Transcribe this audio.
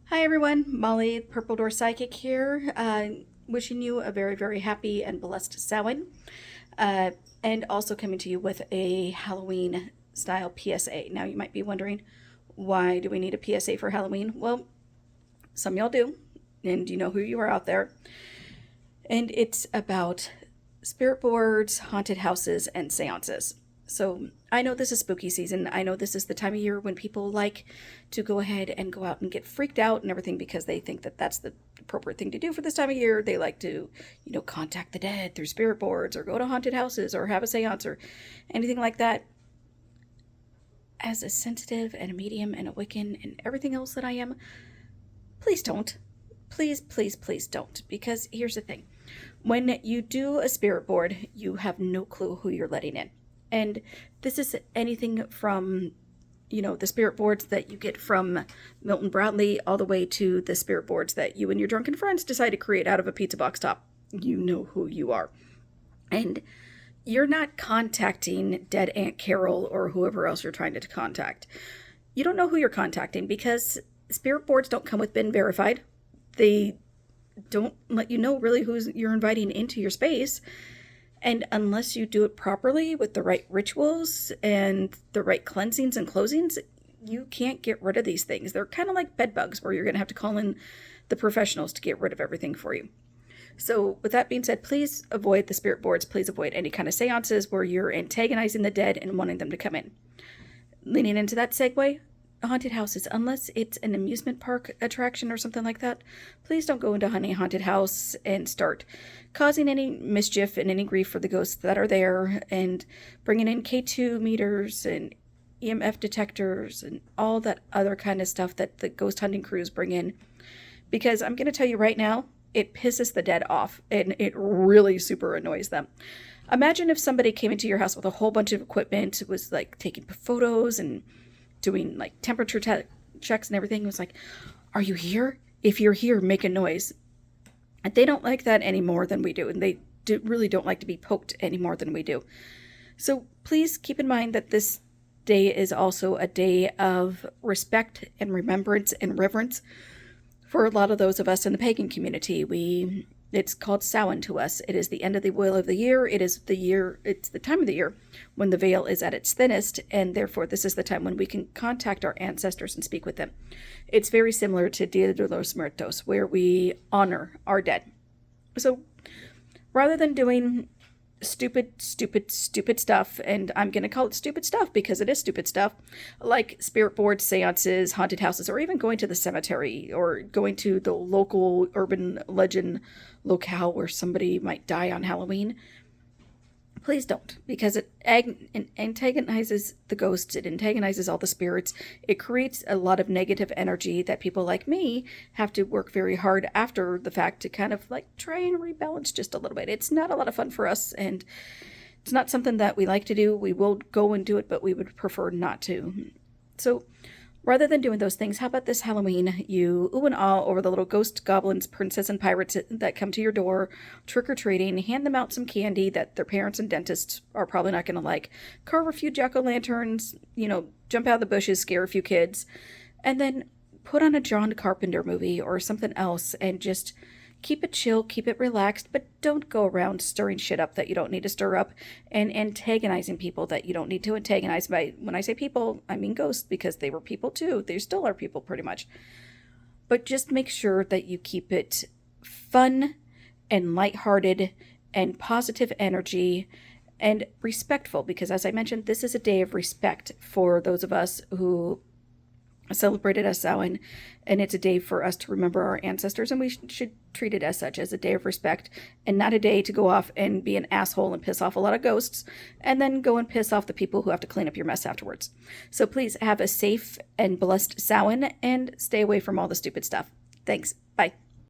Hi everyone, Molly, Purple Door Psychic here, wishing you a very, very happy and blessed Samhain, uh, and also coming to you with a Halloween style PSA. Now you might be wondering, why do we need a PSA for Halloween? Well, some y'all do, and you know who you are out there. And it's about spirit boards, haunted houses, and seances. So I know this is spooky season. I know this is the time of year when people like to go ahead and go out and get freaked out and everything because they think that that's the appropriate thing to do for this time of year. They like to, contact the dead through spirit boards or go to haunted houses or have a seance or anything like that. As a sensitive and a medium and a Wiccan and everything else that I am, please don't. Please, please, please don't. Because here's the thing. When you do a spirit board, you have no clue who you're letting in. And this is anything from, the spirit boards that you get from Milton Bradley all the way to the spirit boards that you and your drunken friends decide to create out of a pizza box top. You know who you are. And you're not contacting dead Aunt Carol or whoever else you're trying to contact. You don't know who you're contacting because spirit boards don't come with been verified. They don't let you know really who you're inviting into your space. And unless you do it properly with the right rituals and the right cleansings and closings, you can't get rid of these things. They're kind of like bed bugs where you're going to have to call in the professionals to get rid of everything for you. So with that being said, please avoid the spirit boards. Please avoid any kind of seances where you're antagonizing the dead and wanting them to come in. Leaning into that segue, haunted houses, unless it's an amusement park attraction or something like that, please don't go into any haunted house and start causing any mischief and any grief for the ghosts that are there and bringing in K2 meters and EMF detectors and all that other kind of stuff that the ghost hunting crews bring in. Because I'm going to tell you right now, it pisses the dead off and it really super annoys them. Imagine if somebody came into your house with a whole bunch of equipment, was like taking photos and doing like temperature checks and everything. It was like, are you here? If you're here, make a noise. And they don't like that any more than we do. And they really don't like to be poked any more than we do. So please keep in mind that this day is also a day of respect and remembrance and reverence for a lot of those of us in the pagan community. It's called Samhain to us. It is the end of the wheel of the year. It's the time of the year when the veil is at its thinnest, and therefore this is the time when we can contact our ancestors and speak with them. It's very similar to Dia de los Muertos, where we honor our dead. So rather than doing stupid stuff, and I'm going to call it stupid stuff because it is stupid stuff, like spirit boards, seances, haunted houses, or even going to the cemetery or going to the local urban legend locale where somebody might die on Halloween, please don't, because it antagonizes the ghosts, it antagonizes all the spirits, it creates a lot of negative energy that people like me have to work very hard after the fact to kind of like try and rebalance just a little bit. It's not a lot of fun for us, and it's not something that we like to do. We will go and do it, but we would prefer not to. So rather than doing those things, how about this Halloween? You ooh and ah over the little ghost goblins, princess, and pirates that come to your door, trick-or-treating, hand them out some candy that their parents and dentists are probably not going to like, carve a few jack-o'-lanterns, jump out of the bushes, scare a few kids, and then put on a John Carpenter movie or something else and just keep it chill, keep it relaxed, but don't go around stirring shit up that you don't need to stir up and antagonizing people that you don't need to antagonize. When I say people, I mean ghosts, because they were people too. They still are people pretty much. But just make sure that you keep it fun and lighthearted and positive energy and respectful, because as I mentioned, this is a day of respect for those of us who celebrated as Samhain, and it's a day for us to remember our ancestors, and we should treat it as such, as a day of respect, and not a day to go off and be an asshole and piss off a lot of ghosts, and then go and piss off the people who have to clean up your mess afterwards. So please have a safe and blessed Samhain, and stay away from all the stupid stuff. Thanks. Bye.